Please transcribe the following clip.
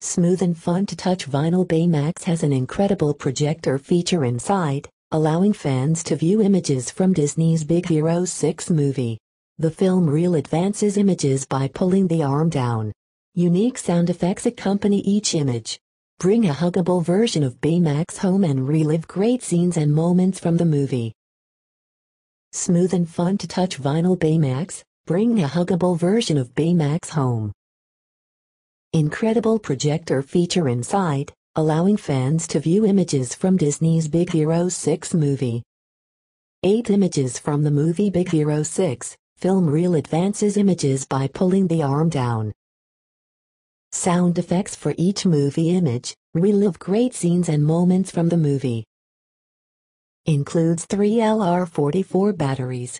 Smooth and fun to touch vinyl. Baymax has an incredible projector feature inside, allowing fans to view images from Disney's Big Hero 6 movie. The film reel advances images by pulling the arm down. Unique sound effects accompany each image. Bring a huggable version of Baymax home and relive great scenes and moments from the movie. Smooth and fun to touch vinyl. Baymax, bring a huggable version of Baymax home. Incredible projector feature inside, allowing fans to view images from Disney's Big Hero 6 movie. 8 images from the movie Big Hero 6, film reel advances images by pulling the arm down. Sound effects for each movie image, relive great scenes and moments from the movie. Includes 3 LR44 batteries.